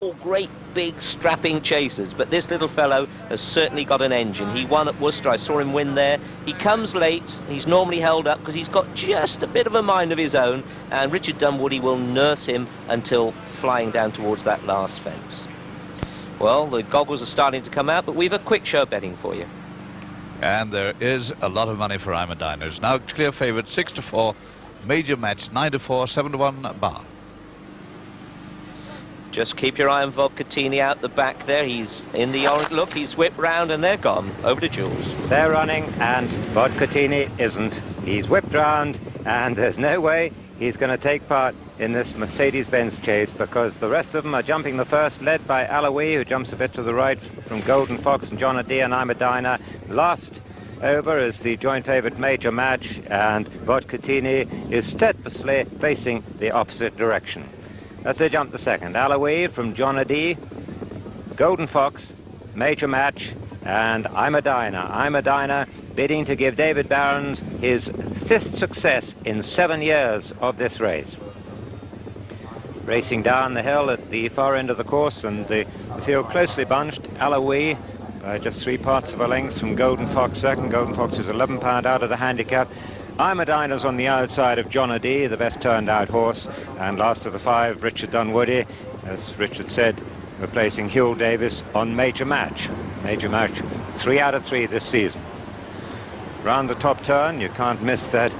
All great big strapping chasers, but this little fellow has certainly got an engine. He won at Worcester. I saw him win there. He comes late. He's normally held up because he's got just a bit of a mind of his own, and Richard Dunwoody will nurse him until flying down towards that last fence. Well, the goggles are starting to come out, but we've a quick show betting for you. And there is a lot of money for I'm a Diners. Now clear favourite 6-4, major match 9-4, 7-1 bar. Just keep your eye on Vodkatini out the back there. He's in the orange. Look, he's whipped round and they're gone. Over to Jules. They're running and Vodkatini isn't. He's whipped round and there's no way he's going to take part in this Mercedes-Benz chase because the rest of them are jumping the first, led by Alawi, who jumps a bit to the right from Golden Fox and John Adair and I'm a Diner. Last over is the joint favourite Major Match, and Vodkatini is steadfastly facing the opposite direction. As they jump the second, Alawi from John Adair, Golden Fox, Major Match, and I'm a Diner. I'm a Diner bidding to give David Barons his 5th success in 7 years of this race. Racing down the hill at the far end of the course, and the field closely bunched. Alawi by just 3 parts of a length from Golden Fox second. Golden Fox is 11 pound out of the handicap. I'm a Diner's on the outside of John Adair, the best turned out horse, and last of the 5, Richard Dunwoody, as Richard said, replacing Huell Davis on Major Match. Major Match 3 out of 3 this season. Round the top turn, you can't miss that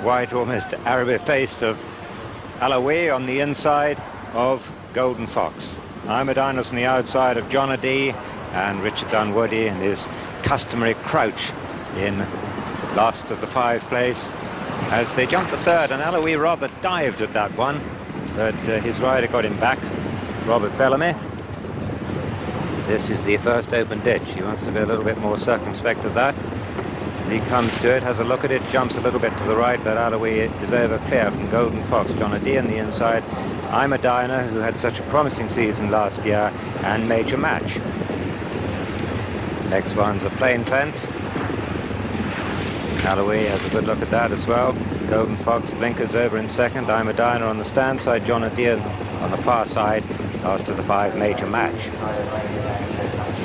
white, almost Arabic face of Alawi on the inside of Golden Fox. I'm a Diner's on the outside of John Adair, and Richard Dunwoody in his customary crouch in last of the 5 place as they jumped the third, and Alawi rather dived at that one, but his rider got him back, Robert Bellamy. This is the first open ditch. He wants to be a little bit more circumspect of that. As he comes to it, has a look at it, jumps a little bit to the right, but Alawi is over clear from Golden Fox. John Adair on the inside, I'm a Diner, who had such a promising season last year, and Major Match. Next one's a plain fence. Alawi has a good look at that as well. Golden Fox blinkers over in second. I'm a Diner on the stand side. John Adair on the far side. Last of the 5, Major Match.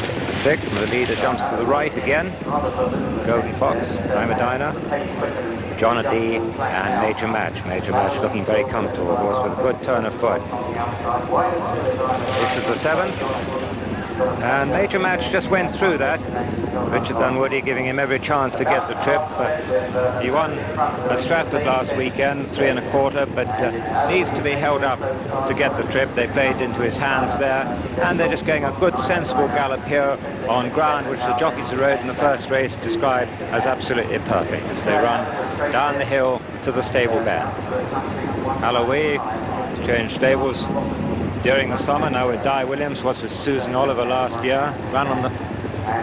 This is the 6th, and the leader jumps to the right again. Golden Fox, I'm a Diner, John Adair, and Major Match. Major Match looking very comfortable, of course, with a good turn of foot. This is the 7th. And Major Match just went through that. Richard Dunwoody giving him every chance to get the trip, but he won at Stratford last weekend, 3 1/4, but needs to be held up to get the trip. They played into his hands there, and they're just going a good, sensible gallop here on ground which the jockeys who rode in the first race described as absolutely perfect as they run down the hill to the stable bend. Alawi changed stables during the summer, now with Di Williams, was with Susan Oliver last year, ran on the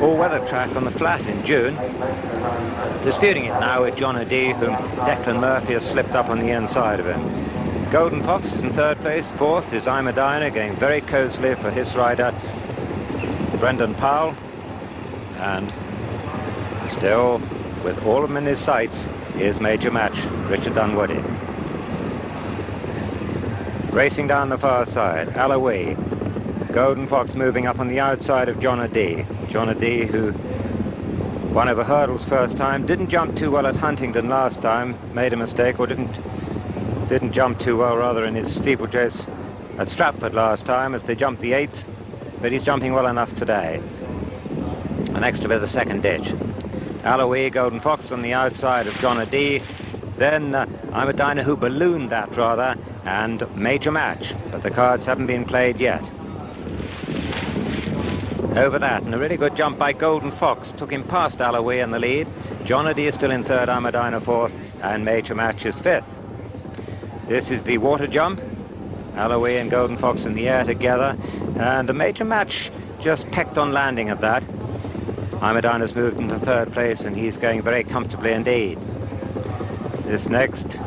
all-weather track on the flat in June, disputing it now with John Adair, whom Declan Murphy has slipped up on the inside of him. Golden Fox is in 3rd place, 4th is I'm a Diner, going very cosily for his rider Brendan Powell, and still with all of them in his sights is Major Match, Richard Dunwoody. Racing down the far side, Alawi. Golden Fox moving up on the outside of John Adair. John Adair, who won over hurdles first time, didn't jump too well at Huntingdon last time, made a mistake, or didn't jump too well rather in his steeplechase at Stratford last time as they jumped the 8th, but he's jumping well enough today. And next to be the second ditch. Alawi, Golden Fox on the outside of John Adair. Then I'm a Diner, who ballooned that rather, and Major Match, but the cards haven't been played yet. Over that, and a really good jump by Golden Fox, took him past Alawi in the lead. John Adair still in 3rd, I'm a Diner 4th, and Major Match is 5th. This is the water jump. Alawi and Golden Fox in the air together, and a Major Match just pecked on landing at that. I'm a Diner's moved into 3rd place, and he's going very comfortably indeed. This next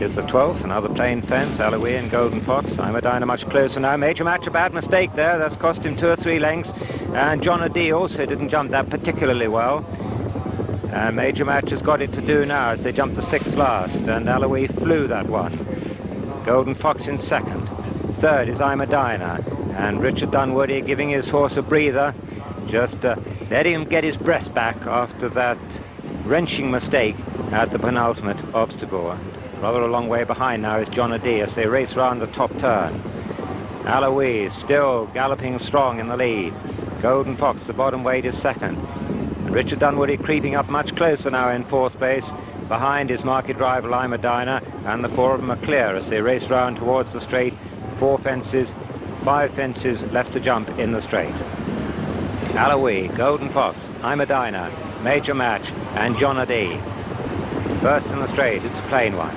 is the 12th, another plain fence, Alawi and Golden Fox. I'm a Diner much closer now. Major Match, a bad mistake there. That's cost him 2 or 3 lengths. And John Adair also didn't jump that particularly well. And Major Match has got it to do now as they jump the 6th last. And Alawi flew that one. Golden Fox in 2nd. 3rd is I'm a Diner. and Richard Dunwoody giving his horse a breather, just letting him get his breath back after that wrenching mistake at the penultimate obstacle. And rather a long way behind now is John O'Dea as they race round the top turn. Alois still galloping strong in the lead. Golden Fox, the bottom weight, is second. And Richard Dunwoody creeping up much closer now in fourth place. Behind his market rival I'm a Diner, and the four of them are clear as they race round towards the straight. 4 fences, 5 fences left to jump in the straight. Alois, Golden Fox, I'm a Diner, Major Match, and John O'Dea. First in the straight, it's a plain one.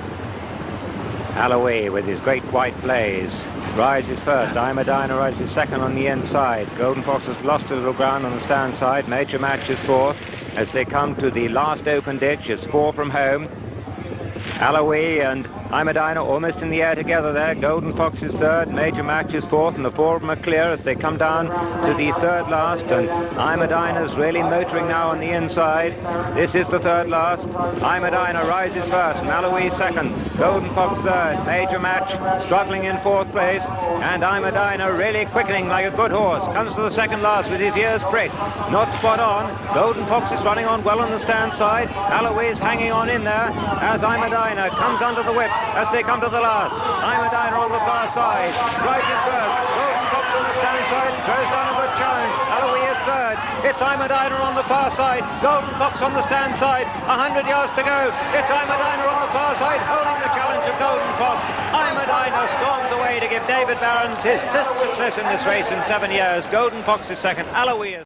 Alois with his great white blaze rises first. I'm a Diner rises second on the inside. Golden Fox has lost a little ground on the stand side. Major Match is fourth. As they come to the last open ditch, it's 4 from home. Alois and I'm a Diner almost in the air together there. Golden Fox is third, Major Match is fourth, and the four of them are clear as they come down to the third last. And I'm a Diner's really motoring now on the inside. This is the third last. I'm a Diner rises first, and Alois second. Golden Fox third, Major Match struggling in fourth place, and I'm a Diner really quickening like a good horse. Comes to the second last with his ears pricked. Not spot on. Golden Fox is running on well on the stand side. Alois hanging on in there as I'm a Diner comes under the whip as they come to the last. I'm a Diner on the far side. Rises first. Golden Fox on the stand side. Throws down a good challenge. Alois is third. It's I'm a Diner on the far side. Golden Fox on the stand side. 100 yards to go. It's I'm a Diner on the far side holding the challenge of Golden Fox. I'm a Diner storms away to give David Barons his 5th success in this race in 7 years. Golden Fox is second. Alois is